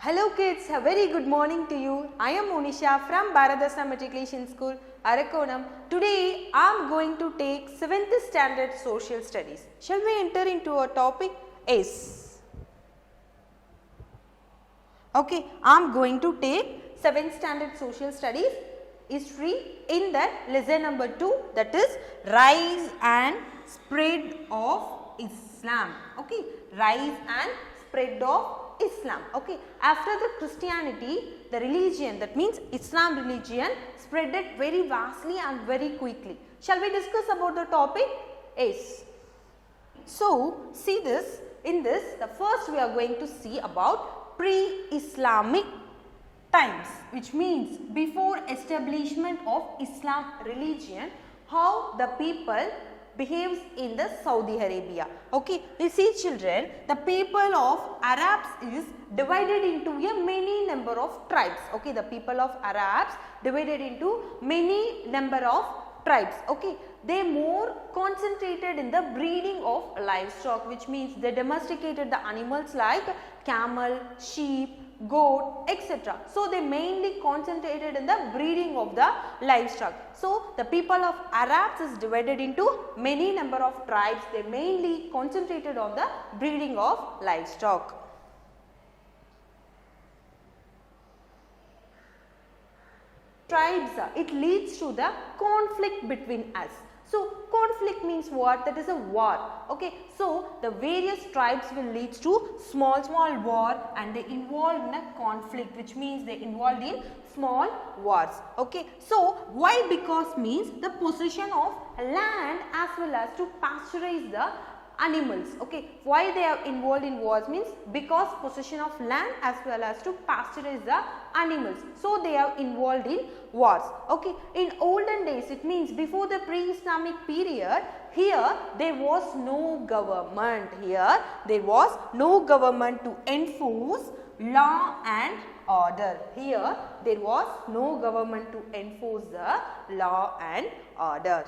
Hello kids, a very good morning to you. I am Monisha from Bharathidhasanar Matriculation School, Arakkonam. Today I am going to take 7th standard social studies. Shall we enter into our topic? Yes. Okay, I am going to take 7th standard social studies history in that lesson number 2, that is rise and spread of Islam. Okay, rise and spread of Islam. Okay, after the Christianity, the religion, that means Islam religion, spreaded very vastly and very quickly. Shall we discuss about the topic? Yes. So, see this, in this, the first we are going to see about pre-Islamic times, which means before establishment of Islam religion, how the people behaves in the Saudi Arabia. Okay, you see children, the people of Arabs is divided into a many number of tribes. Okay, the people of Arabs divided into many number of tribes. Okay, they more concentrated in the breeding of livestock, which means they domesticated the animals like camel, sheep, goat, etc. So, they mainly concentrated in the breeding of the livestock. So, the people of Arabs is divided into many number of tribes. They mainly concentrated on the breeding of livestock. Tribes, it leads to the conflict between us. So, conflict means what? That is a war. Okay. So, the various tribes will lead to small war and they involve in a conflict, which means they involved in small wars. Okay. So, why? Because means the possession of land as well as to pasteurize the animals. Okay, why they are involved in wars means because possession of land as well as to pasteurize the animals. So, they are involved in wars. Okay, in olden days, it means before the pre-Islamic period, here there was no government. Here there was no government to enforce law and order. Here there was no government to enforce the law and order.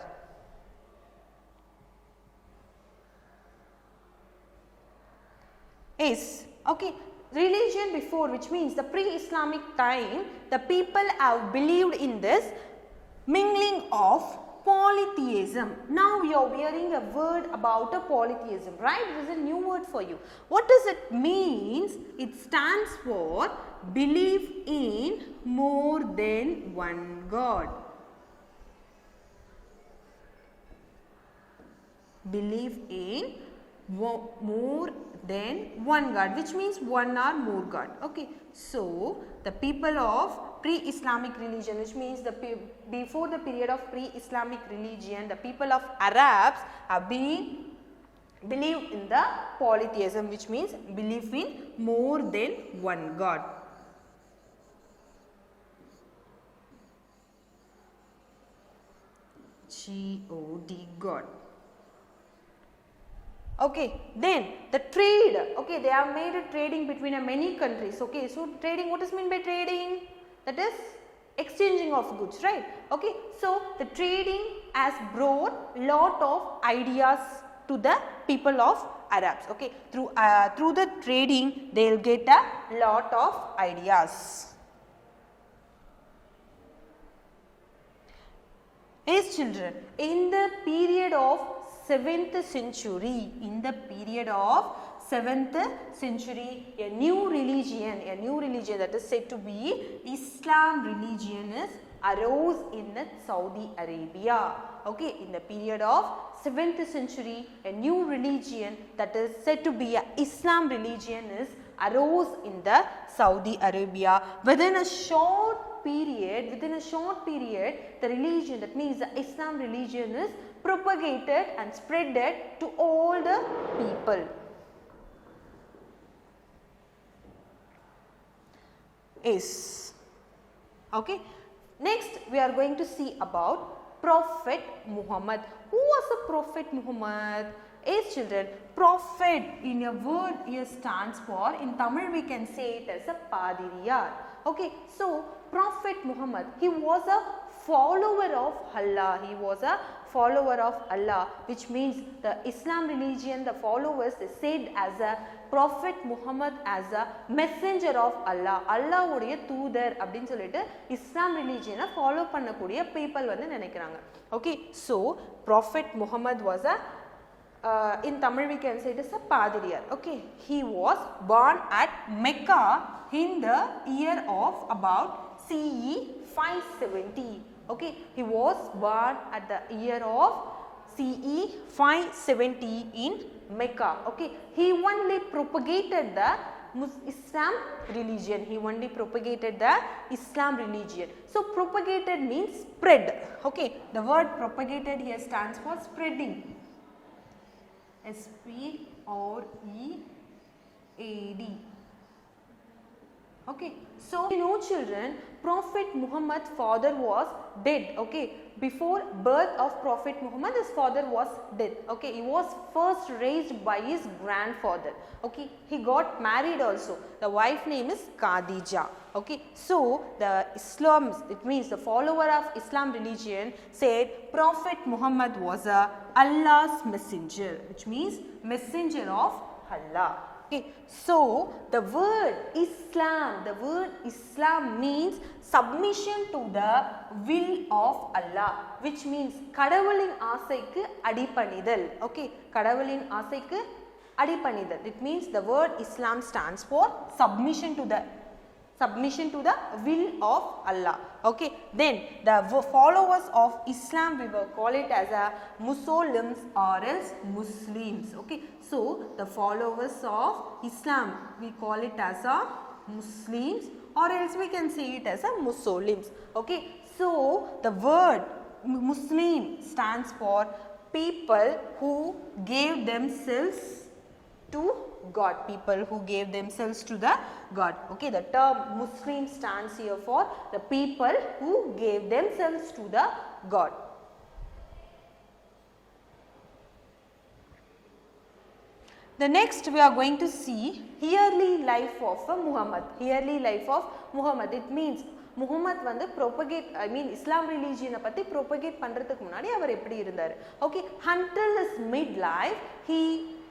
Is okay, religion before, which means the pre-Islamic time, the people have believed in this mingling of polytheism. Now you are hearing a word about a polytheism, right? It is a new word for you. What does it mean? It stands for belief in more than one God. Belief in more than one God, which means one or more God. Okay, so the people of pre-Islamic religion, which means before the period of pre-Islamic religion, the people of Arabs have been believed in the polytheism, which means belief in more than one God. God, God. Okay, then the trade, okay, they have made a trading between many countries. Okay, so trading, what is meant by trading? That is exchanging of goods, right? Okay, so the trading has brought lot of ideas to the people of Arabs. Okay, through the trading they will get a lot of ideas. Yes children, in the period of 7th century, in the period of 7th century, a new religion that is said to be Islam religion is arose in Saudi Arabia. Okay, in the period of 7th century, a new religion that is said to be Islam religion is arose in the Saudi Arabia. Within a short period, the religion, that means the Islam religion is propagated and spreaded to all the people. Is okay. Next we are going to see about Prophet Muhammad. Who was the Prophet Muhammad? Yes children, Prophet in a word here stands for, in Tamil we can say it as a Padiriyar. Okay, so Prophet Muhammad, he was a follower of Allah. He was a follower of Allah, which means the Islam religion, the followers, they said as a Prophet Muhammad as a messenger of Allah. Allah உடைய தூதர் அப்படினு சொல்லிட்டு இஸ்லாம் ரிலிஜியனை follow பண்ணக்கூடிய people வந்து நினைக்கிறாங்க. Okay, so Prophet Muhammad was a in Tamil we can say it is a Padiriyar. Okay, he was born at Mecca in the year of about CE 570. Okay, he was born at the year of CE 570 in Mecca. Okay, he only propagated the Islam religion. He only propagated the Islam religion. So propagated means spread. Okay, the word propagated here stands for spreading. S-P-R-E-A-D. Okay, so you know children, Prophet Muhammad's father was dead. Okay, before birth of Prophet Muhammad, his father was dead. Okay, he was first raised by his grandfather. Okay, he got married also. The wife name is Khadija. Okay, so the Islam, it means the follower of Islam religion said Prophet Muhammad was a Allah's messenger, which means messenger of Allah. Okay, so the word Islam means submission to the will of Allah, which means கடவுளின் ஆசைக்கு அடிபணிதல். Okay, கடவுளின் ஆசைக்கு அடிபணிதல். It means the word Islam stands for submission to the will of Allah. Okay, then the followers of Islam, we will call it as a Muslims or else Muslims. Okay, so the followers of Islam, we call it as a Muslims or else we can say it as a Muslims. Okay, so the word Muslim stands for people who gave themselves to God, people who gave themselves to the God. Okay, the term Muslim stands here for the people who gave themselves to the God. The next we are going to see yearly life of Muhammad. Yearly life of Muhammad. It means Muhammad வந்து propagate, I mean Islam religion பத்தி propagate பண்றதுக்கு முன்னாடி அவர் எப்படி இருந்தார். Okay, until his midlife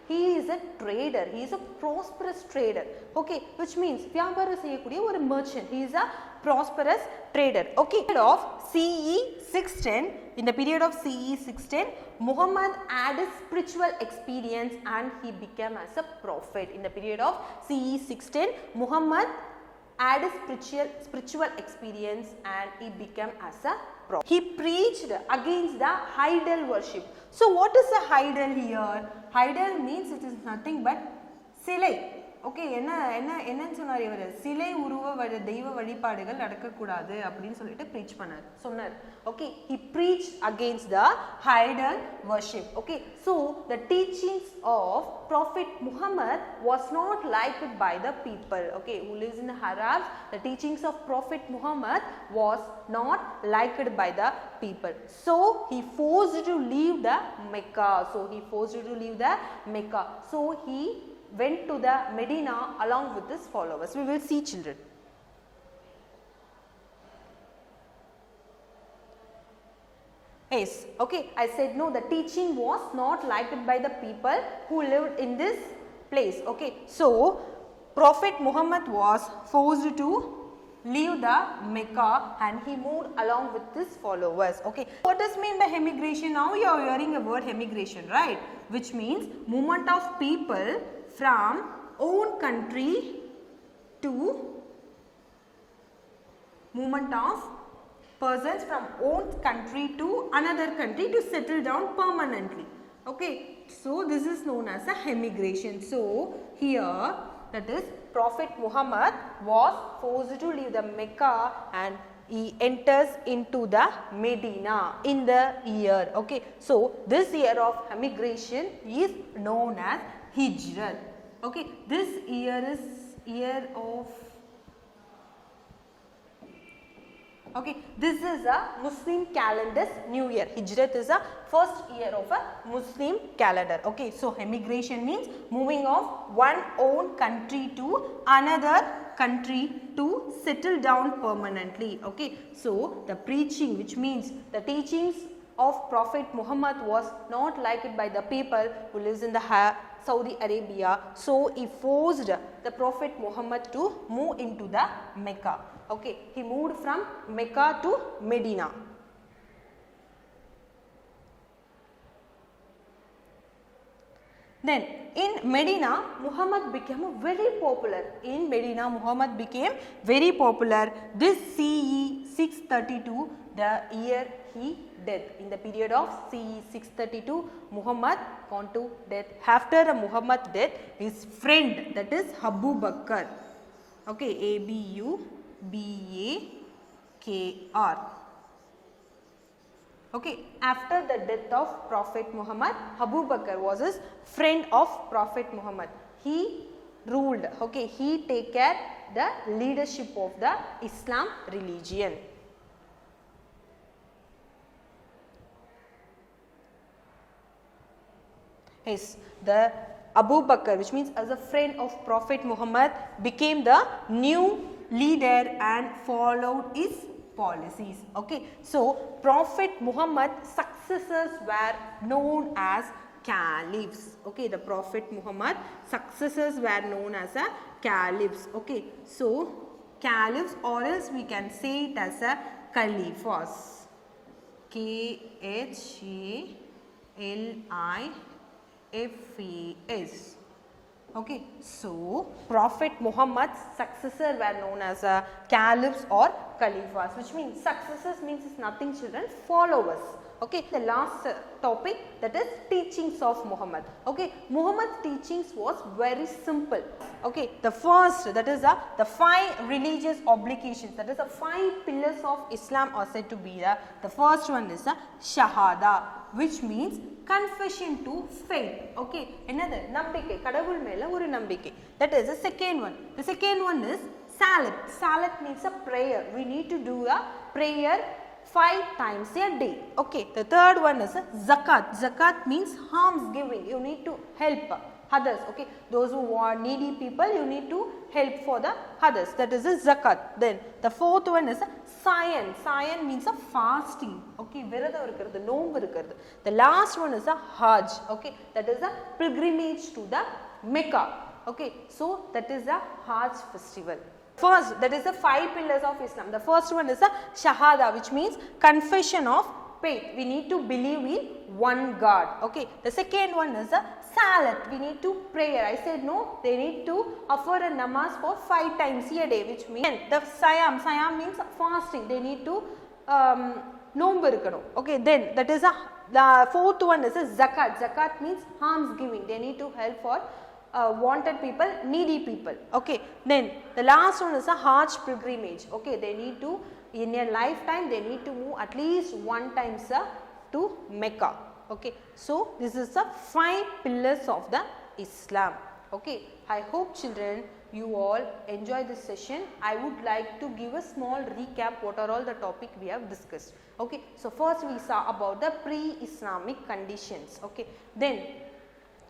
he is a trader, he is a prosperous trader. Okay, which means வியாபாரம் செய்யக்கூடிய ஒரு merchant, he is a prosperous trader. Okay, of CE 610, in the period of CE 610, Muhammad had a spiritual experience and he became as a prophet. In the period of CE 610, Muhammad had a spiritual experience and he became as a prophet. He preached against the idol worship. So what is a idol here? Idol means it is nothing but silai. Okay, என்னன்னு சொன்னார் இவர், சிலை உருவ தெய்வ வழிபாடுகள் நடக்கக்கூடாது அப்படின்னு சொல்லிட்டு preach சொன்னார். Okay, he preached against the idol worship. Okay, so the teachings of Prophet Muhammad was not liked by the people. Okay, who lives in the Arabs, the teachings of Prophet Muhammad was not liked by the people. So he forced to leave the Mecca. So he went to the Medina along with his followers. We will see children. Yes, okay, I said no, the teaching was not liked by the people who lived in this place. Okay, so Prophet Muhammad was forced to leave the Mecca and he moved along with his followers. Okay, what does mean by emigration? Now you are hearing a word emigration, right? Which means movement of people from own country to movement of persons from own country to another country to settle down permanently. Okay, so this is known as a emigration. So here, that is Prophet Muhammad was forced to leave the Mecca and he enters into the Medina in the year. Okay, so this year of emigration is known as Hijrat. Okay, this year is year of, okay, this is a Muslim calendar's new year. Hijrat is a first year of a Muslim calendar. Okay, so emigration means moving of one own country to another country to settle down permanently. Okay, so the preaching, which means the teachings of Prophet Muhammad was not liked by the people who lives in the Saudi Arabia. So he forced the Prophet Muhammad to move into the Mecca. Okay, he moved from Mecca to Medina. Then in Medina, Muhammad became very popular. In Medina, Muhammad became very popular. This CE 632, the year he death. In the period of CE 632, Muhammad gone to death. After Muhammad's death, his friend, that is Abu Bakr. Okay, Abubakr. Okay, after the death of Prophet Muhammad, Abu Bakr was his friend of Prophet Muhammad. He ruled, okay, he take care the leadership of the Islam religion. Yes, the Abu Bakr, which means as a friend of Prophet Muhammad, became the new leader and followed his policies. Okay, so Prophet Muhammad's successors were known as caliphs. Okay, the Prophet Muhammad successors were known as a caliphs. Okay, so caliphs, or else we can say it as a caliphs. Khalifas. Okay, so Prophet Muhammad's successor were known as caliphs or caliphs, which means successors means is nothing, children, followers. Okay, the last topic, that is teachings of Muhammad. Okay, Muhammad's teachings was very simple. Okay, the first, that is the 5 religious obligations, that is the 5 pillars of Islam are said to be the first one is Shahada, which means confession to faith. Okay, another nambike, kadavul mela oru nambike. That is the second one. The second one is salat. Salat means a prayer. We need to do a prayer 5 times a day. Okay, the third one is zakat. Zakat means alms giving. You need to help others. Okay, those who are needy people, you need to help for the others. That is a zakat. Then the fourth one is sayan. Sayan means a fasting. Okay, viradam irukkiradhu, noombu irukkiradhu. The last one is a hajj. Okay, that is a pilgrimage to the Mecca. Okay, so that is a hajj festival. First, that is the 5 pillars of Islam. The first one is a shahada, which means confession of faith. We need to believe in one God. Okay, the second one is a salat. We need to prayer. I said no, they need to offer a namaz for 5 times a day, which means the sayam. Sayam means fasting. They need to noombu irukano. Okay, then that is the fourth one is a zakat. Zakat means alms giving. They need to help for wanted people, needy people. Okay, then the last one is a hajj pilgrimage. Okay, they need to, in a lifetime, they need to move at least 1 time to Mecca. Okay, so this is the 5 pillars of the Islam. Okay, I hope children you all enjoy this session. I would like to give a small recap what are all the topic we have discussed. Okay, so first we saw about the pre-Islamic conditions. Okay, then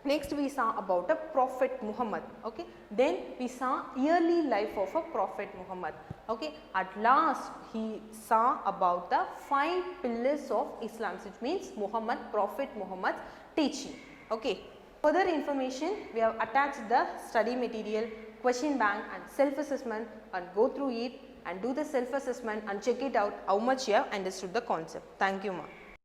next we saw about a Prophet Muhammad. Okay, then we saw early life of a Prophet Muhammad. Okay, at last he saw about the 5 pillars of Islam, which means Muhammad, Prophet Muhammad's teaching. Okay, further information we have attached the study material, question bank and self-assessment, and go through it and do the self-assessment and check it out how much you have understood the concept. Thank you, ma.